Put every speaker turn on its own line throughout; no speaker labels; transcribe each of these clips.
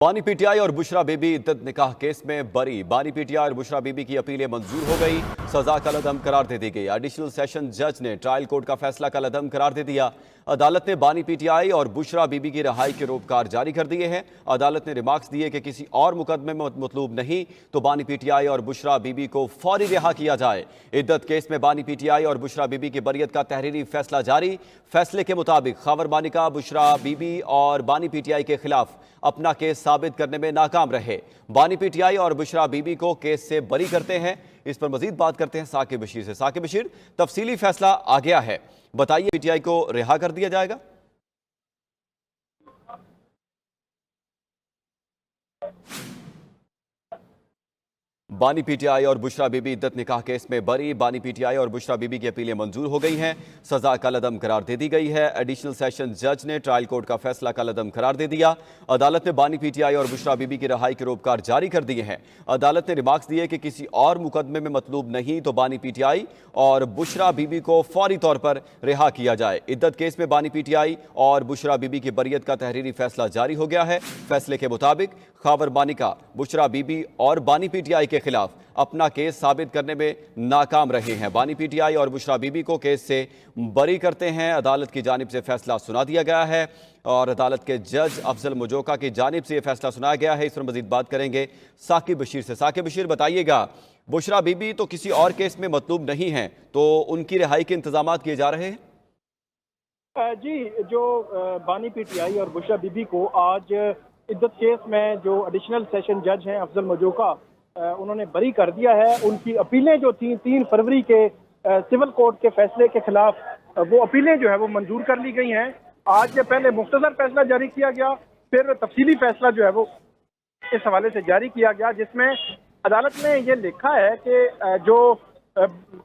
बानी पीटीआई और बुशरा बीबी इद्दत निकाह केस में बरी। बानी पीटीआई और बुशरा बीबी की अपीलें मंजूर हो गई, सजा कलअदम करार दे दी गई। एडिशनल सेशन जज ने ट्रायल कोर्ट का फैसला कलअदम करार दे दिया। अदालत ने बानी पीटीआई और बुशरा बीबी की रिहाई के रोपकार जारी कर दिए हैं। अदालत ने रिमार्क्स दिए कि किसी और मुकदमे में मतलूब नहीं तो बानी पीटीआई और बुशरा बीबी को फौरी रिहा किया जाए। इद्दत केस में बानी पीटीआई और बुशरा बीबी की बरियत का तहरीरी फैसला जारी। फैसले के मुताबिक खावर बानिका बुशरा बीबी और बानी पीटीआई के खिलाफ अपना केस साबित करने में नाकाम रहे। बानी पीटीआई और बुशरा बीबी को केस से बरी करते हैं। इस पर मजीद बात करते हैं साकिब बशीर से। साकिब बशीर, तफसीली फैसला आ गया है, बताइए पीटीआई को रिहा कर दिया जाएगा? बानी पीटीआई और बुशरा बीबी इद्दत निकाह केस में बरी। बानी पीटीआई और बुशरा बीबी की अपीलें मंजूर हो गई हैं, सजा कलअदम करार दे दी गई है। एडिशनल सेशन जज ने ट्रायल कोर्ट का फैसला कलअदम करार दे दिया। अदालत ने बानी पीटीआई और बुशरा बीबी की रिहाई के रोपकार जारी कर दिए हैं। अदालत ने रिमार्क्स दिए कि किसी और मुकदमे में मतलूब नहीं तो बानी पीटीआई और बुशरा बीबी को फौरी तौर पर रिहा किया जाए। इद्दत केस में बानी पीटीआई और बुशरा बीबी की बरियत का तहरीरी फैसला जारी हो गया है। फैसले के मुताबिक खावर बानिका बुशरा बीबी और बानी पीटीआई के खिलाफ अपना केस साबित करने में नाकाम रहे हैं। बानी पीटीआई और बुशरा बीबी को केस से बरी करते हैं। अदालत की जानिब से फैसला सुना दिया गया है और अदालत के जज अफजल मुजोका की जानिब से यह फैसला सुनाया गया है। इस पर मजीद बात करेंगे साकिब बशीर से। साकिब बशीर, बताइएगा, बुशरा बीबी तो किसी और केस में मतलूब नहीं है, तो उनकी रिहाई के इंतजाम किए जा रहे हैं?
जी, जो बानी पीटीआई और बुशरा बीबी को आज इद्दत केस में जो एडिशनल सेशन जज हैं अफजल मजोका, उन्होंने बरी कर दिया है। उनकी अपीलें जो थी 3 फरवरी के सिविल कोर्ट के फैसले के खिलाफ, वो अपीलें जो है वो मंजूर कर ली गई हैं। आज पहले मुख्तसर फैसला जारी किया गया, फिर तफसीली फैसला जो है वो इस हवाले से जारी किया गया, जिसमें अदालत ने ये लिखा है कि जो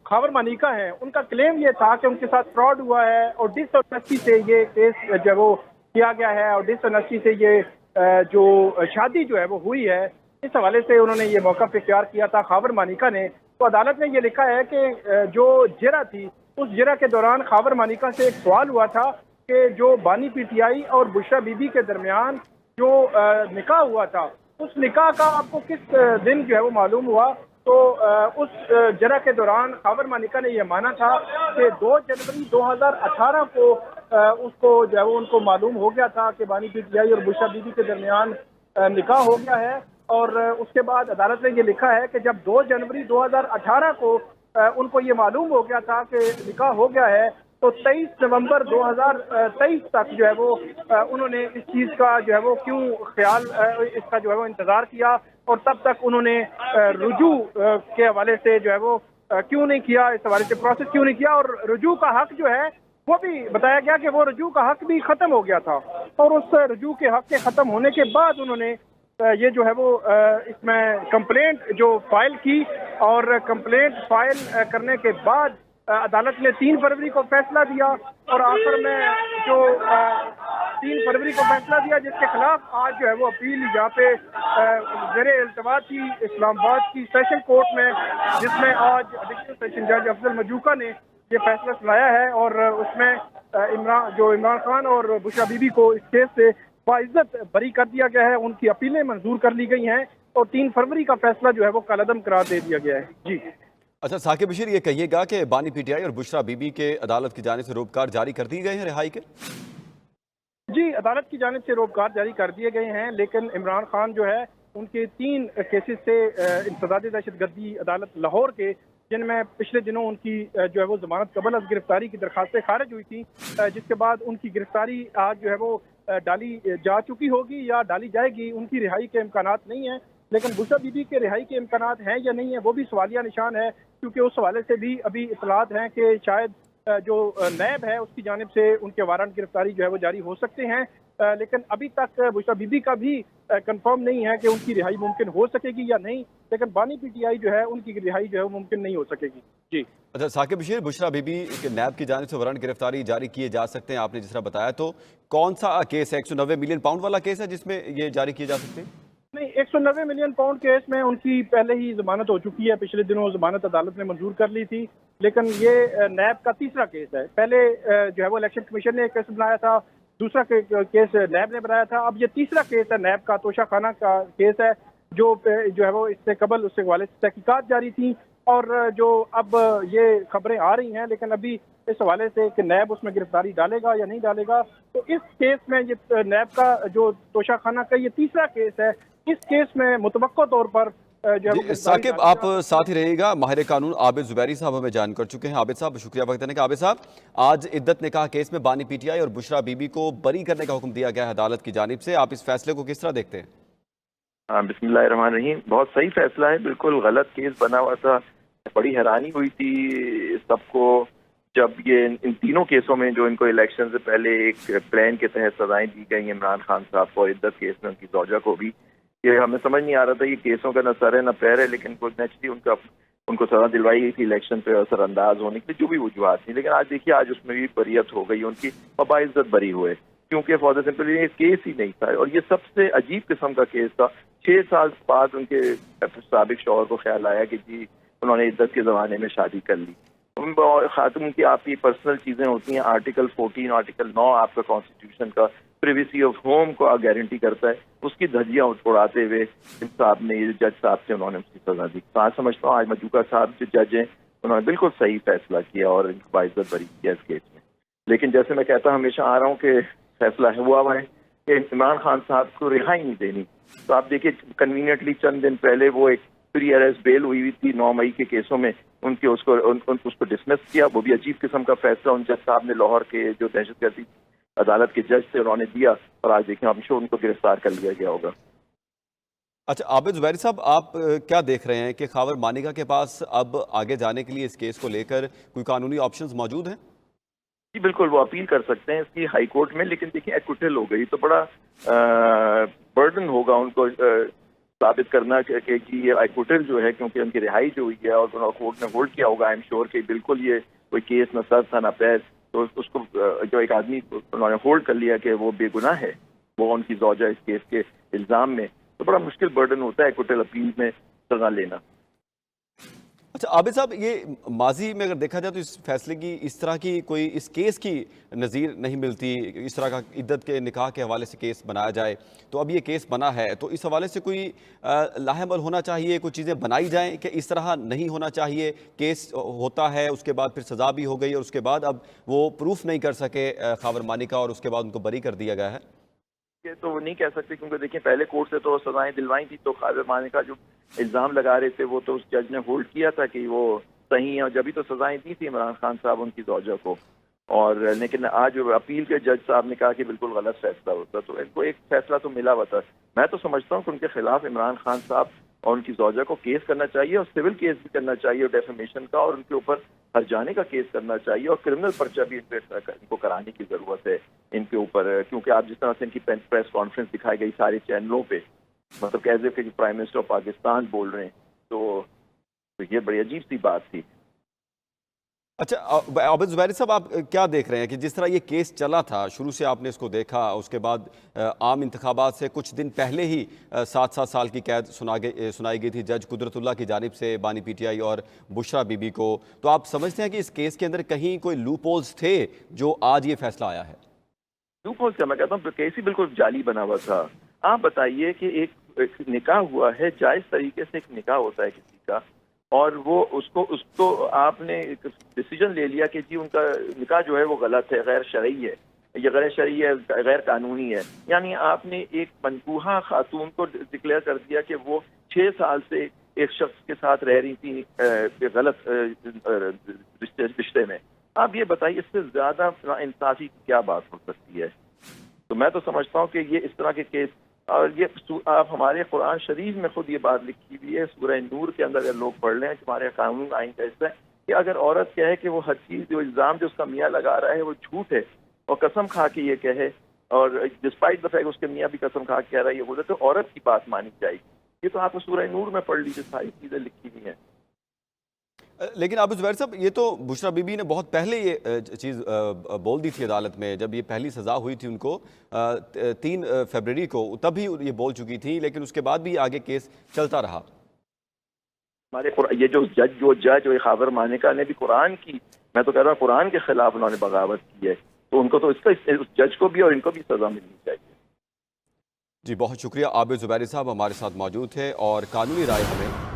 खावर मानिका हैं उनका क्लेम ये था कि उनके साथ फ्रॉड हुआ है और डिसऑनेस्टी से ये केस जो है वो किया गया है और डिसऑनेस्टी से ये जो शादी जो है वो हुई है। इस हवाले से उन्होंने ये मौका इख्तियार किया था खावर मानिका ने। तो अदालत ने ये लिखा है कि जो जिरा थी, उस जिरा के दौरान खावर मानिका से एक सवाल हुआ था कि जो बानी पीटीआई और बुशरा बीबी के दरमियान जो निकाह हुआ था, उस निकाह का आपको किस दिन जो है वो मालूम हुआ। तो उस जरा के दौरान खावर मानिका ने यह माना था कि 2 जनवरी 2018 को उसको जो है वो उनको मालूम हो गया था कि बानी पीटीआई और बुशरा बीबी के दरमियान निकाह हो गया है। और उसके बाद अदालत ने ये लिखा है कि जब 2 जनवरी 2018 को उनको ये मालूम हो गया था कि निकाह हो गया है, तो 23 नवंबर 2023 तक जो है वो उन्होंने इस चीज़ का जो है वो क्यों ख्याल इसका जो है वो इंतज़ार किया और तब तक उन्होंने रुजू के हवाले से जो है वो क्यों नहीं किया, इस हवाले से प्रोसेस क्यों नहीं किया। और रुजू का हक जो है वो भी बताया गया कि वो रुजू का हक भी ख़त्म हो गया था और उस रुजू के हक के ख़त्म होने के बाद उन्होंने ये जो है वो इसमें कंप्लेंट जो फाइल की और कंप्लेंट फाइल करने के बाद अदालत ने 3 फरवरी को फैसला दिया और आखिर में जो 3 फरवरी को फैसला दिया, जिसके खिलाफ आज जो है वो अपील यहाँ पे ज़ेरे इल्तवा थी इस्लामाबाद की सेशन कोर्ट में, जिसमें आज एडिशनल सेशन जज अफजल मजूका ने ये फैसला सुनाया है। और उसमें इमरान खान और बुशरा बीबी को इस केस से बाइज्जत बरी कर दिया गया है। उनकी अपीलें मंजूर कर ली गई हैं और 3 फरवरी का फैसला जो है वो कलअदम करार दे दिया गया है। जी
अच्छा साकिब बशीर, ये कहिएगा कि बानी पीटीआई और बुशरा बीबी के अदालत की जानिब से रोपकार जारी कर दिए गए हैं रिहाई के?
जी, अदालत की जानिब से रोपकार जारी कर दिए गए हैं, लेकिन इमरान खान जो है उनके 3 केसेस से इंसदाद दहशतगर्दी अदालत लाहौर के, जिनमें पिछले दिनों उनकी जो है वो जमानत कबल अज़ गिरफ्तारी की दरखास्तें खारिज हुई थी, जिसके बाद उनकी गिरफ्तारी आज जो है वो डाली जा चुकी होगी या डाली जाएगी। उनकी रिहाई के इम्कानात नहीं है, लेकिन बुशरा बीबी के रिहाई के इम्कानात हैं या नहीं है वो भी सवालिया निशान है, क्योंकि उस हवाले से भी अभी इतलात हैं कि शायद जो नैब है उसकी जानिब से उनके वारंट गिरफ्तारी जो है वो जारी हो सकते हैं। लेकिन अभी तक बुशरा बीबी का भी कंफर्म नहीं है कि उनकी रिहाई मुमकिन हो सकेगी या नहीं, लेकिन बानी पीटीआई जो है उनकी रिहाई जो है वो मुमकिन नहीं हो सकेगी। जी
अच्छा साकिब बशीर, बुशरा बीबी के नैब की जानिब से वारंट गिरफ्तारी जारी किए जा सकते हैं, आपने जिस तरह बताया, तो कौन सा केस है? 190 मिलियन पाउंड वाला केस है जिसमें ये जारी किए जा सकते हैं?
नहीं, 190 मिलियन पाउंड केस में उनकी पहले ही जमानत हो चुकी है। पिछले दिनों जमानत अदालत ने मंजूर कर ली थी, लेकिन ये नैब का तीसरा केस है। पहले जो है वो इलेक्शन कमीशन ने एक केस बनाया था दूसरा केस नैब ने बनाया था। अब ये तीसरा केस है नैब का, तोशा खाना का केस है, जो है वो इससे कबल उसके हवाले से तहकीकात जारी थी, और जो अब ये खबरें आ रही हैं, लेकिन अभी इस हवाले से कि नैब उसमें गिरफ्तारी डालेगा या नहीं डालेगा। तो इस केस में ये नैब का जो तोशा खाना का ये तीसरा केस है, इस केस में मुतवक्को तौर पर जो है वो
जी
गिरफ्तारी
साकिब, आप
डालेगा।
साथ ही रहिएगा। माहिर कानून आबिद जुबैरी साहब हमें जान कर चुके हैं। आबिद साहब शुक्रिया वक्त देने का। आबिद साहब, आज इद्दत निकाह केस में बानी पीटीआई और बुशरा बीबी को बरी करने का हुक्म दिया गया है अदालत की जानिब से। आप इस फैसले को किस तरह देखते हैं?
हाँ, बिस्मिल्लाहिर्रहमानिर्रहीम। बहुत सही फैसला है, बिल्कुल गलत केस बना हुआ था। बड़ी हैरानी हुई थी सबको जब ये इन तीनों केसों में जो इनको इलेक्शन से पहले एक प्लान के तहत सजाएं दी गई इमरान खान साहब को और इद्दत केस में उनकी जौजा को भी, ये हमें समझ नहीं आ रहा था ये केसों का न सर है न पैर है, लेकिन नेचुरली उनको सजा दिलवाई गई थी इलेक्शन पे असरअंदाज होने के लिए, जो भी वजूहत थी। लेकिन आज देखिए, आज उसमें भी बरियत हो गई उनकी और बाइज्जत बरी हुए, क्योंकि फॉर द सिंपल ये केस ही नहीं था। और ये सबसे अजीब किस्म का केस था। 6 साल बाद उनके साबिक शौहर को ख्याल आया कि जी उन्होंने इद्दत के ज़माने में शादी कर ली। खातून की आपकी पर्सनल चीज़ें होती हैं। आर्टिकल 14, आर्टिकल 9 आपका कॉन्स्टिट्यूशन का प्रिवेसी ऑफ होम को गारंटी करता है, उसकी धज्जियां उड़ाते हुए इन साहब ने, ये जज साहब से उन्होंने उसकी सजा दी। तो आज समझता हूँ आज मजूका साहब जो जज हैं उन्होंने बिल्कुल सही फैसला किया और इनको बाइज्जत बरी किया इस केस में। लेकिन जैसे मैं कहता हमेशा आ रहा हूँ कि फैसला हुआ है कि इमरान खान साहब को रिहाई नहीं देनी। तो आप देखिए, कन्वीनियंटली चंद दिन पहले वो एक प्री अरेस्ट बेल हुई थी 9 मई के केसों में, उनके उसको डिसमिस किया। वो भी अजीब किस्म का फैसला उन जज साहब ने लाहौर के जो दहशतगर्दी अदालत के जज से उन्होंने दिया, और आज देखिए हम श्योर उनको गिरफ्तार कर लिया गया होगा।
अच्छा आबिद जुबैरी साहब, आप क्या देख रहे हैं कि खावर मानिका के पास अब आगे जाने के लिए इस केस को लेकर कोई कानूनी ऑप्शंस मौजूद हैं?
जी बिल्कुल, वो अपील कर सकते हैं इसकी हाई कोर्ट में, लेकिन देखिए एक्विटल हो गई तो बड़ा बर्डन होगा उनको साबित करना कि ये एक्विटल जो है, क्योंकि उनकी रिहाई जो हुई है और कोर्ट ने होल्ड किया होगा, आई एम श्योर कि बिल्कुल ये कोई केस न सर था न पैर, तो उसको जो एक आदमी उन्होंने होल्ड कर लिया कि वो बेगुनाह है, वो उनकी जौजा इस केस के इल्ज़ाम में, तो बड़ा मुश्किल बर्डन होता है एक्विटल अपील में सजा लेना।
अच्छा आबिद साहब, ये माजी में अगर देखा जाए तो इस फैसले की इस तरह की कोई इस केस की नज़ीर नहीं मिलती। इस तरह का इद्दत के निकाह के हवाले से केस बनाया जाए, तो अब ये केस बना है तो इस हवाले से कोई लाहेमल होना चाहिए, कुछ चीज़ें बनाई जाएं कि इस तरह नहीं होना चाहिए। केस होता है, उसके बाद फिर सज़ा भी हो गई और उसके बाद अब वो प्रूफ नहीं कर सके खावर मानिका और उसके बाद उनको बरी कर दिया गया है।
तो वो नहीं कह सकते, क्योंकि देखिए पहले कोर्ट से तो सजाएं दिलवाई थी, तो खावर मानिका जो इल्ज़ाम लगा रहे थे वो तो उस जज ने होल्ड किया था कि वो सही है, और जब भी तो सजाएं दी थी इमरान खान साहब उनकी जौजा को। और लेकिन आज अपील के जज साहब ने कहा कि बिल्कुल गलत फैसला होता, तो इनको एक फैसला तो मिला हुआ था। मैं तो समझता हूँ कि उनके खिलाफ इमरान खान साहब और उनकी जौजा को केस करना चाहिए, और सिविल केस भी करना चाहिए डेफेमेशन का, और उनके ऊपर हर जाने का केस करना चाहिए, और क्रिमिनल पर्चा भी इनको कराने की जरूरत है इनके ऊपर। क्योंकि आप जिस तरह से इनकी प्रेस कॉन्फ्रेंस दिखाई गई सारे चैनलों पे, मतलब कैसे कि प्राइम मिनिस्टर ऑफ पाकिस्तान बोल रहे हैं, तो ये बड़ी अजीब सी बात थी।
अच्छा आबिद जुबैरी साहब, आप क्या देख रहे हैं कि जिस तरह ये केस चला था, शुरू से आपने इसको देखा, उसके बाद आम इंतखाबात से कुछ दिन पहले ही 7-7 साल की कैद सुनाई गई थी जज कुदरतुल्लाह की जानिब से बानी पीटीआई और बुशरा बीबी को, तो आप समझते हैं कि इस केस के अंदर कहीं कोई लूप होल्स थे जो आज ये फैसला आया है?
लूप होल्स क्या, मैं कहता हूँ केस ही बिल्कुल जाली बना हुआ था। आप बताइए कि एक निकाह हुआ है, जायज़ तरीके से एक निकाह होता है किसी का, और वो उसको आपने एक डिसीजन ले लिया कि जी उनका निकाह जो है वो गलत है, गैर शरई है, ये गैर शरई है, गैर कानूनी है। यानी आपने एक मनकूहा खातून को डिक्लेयर कर दिया कि वो 6 साल से एक शख्स के साथ रह रही थी गलत रिश्ते में। आप ये बताइए इससे ज्यादा इंसाफी की क्या बात हो सकती है? तो मैं तो समझता हूँ कि ये इस तरह के केस, और ये आप हमारे कुरान शरीफ में खुद ये बात लिखी हुई है, सूरह नूर के अंदर अगर लोग पढ़ लें, हमारे कानून आइन का हिस्सा है कि अगर औरत कहे कि वो हर चीज जो इल्जाम जो उसका मियाँ लगा रहा है वो झूठ है, और कसम खा के ये कहे, और डिस्पाइट द फैक्ट उसके मियाँ भी कसम खा के कह रहा है ये बोले, तो औरत की बात मानी जाएगी। ये तो आपको सूरह नूर में पढ़ लीजिए, सारी चीजें लिखी हुई हैं।
लेकिन आबिद जुबैर साहब, ये तो बुशरा बीबी ने बहुत पहले ये चीज़ बोल दी थी अदालत में, जब ये पहली सज़ा हुई थी उनको 3 फरवरी को, तभी ये बोल चुकी थी, लेकिन उसके बाद भी आगे केस चलता रहा।
हमारे ये जो जज खावर मानिका ने भी कुरान की, मैं तो कह रहा हूँ कुरान के खिलाफ उन्होंने बगावत की है, تو ان کو تو اس جج کو بھی اور ان کو بھی سزا ملنی چاہیے.
جی بہت شکریہ. عابد زبیری صاحب ہمارے ساتھ موجود تھے اور قانونی رائے ہمیں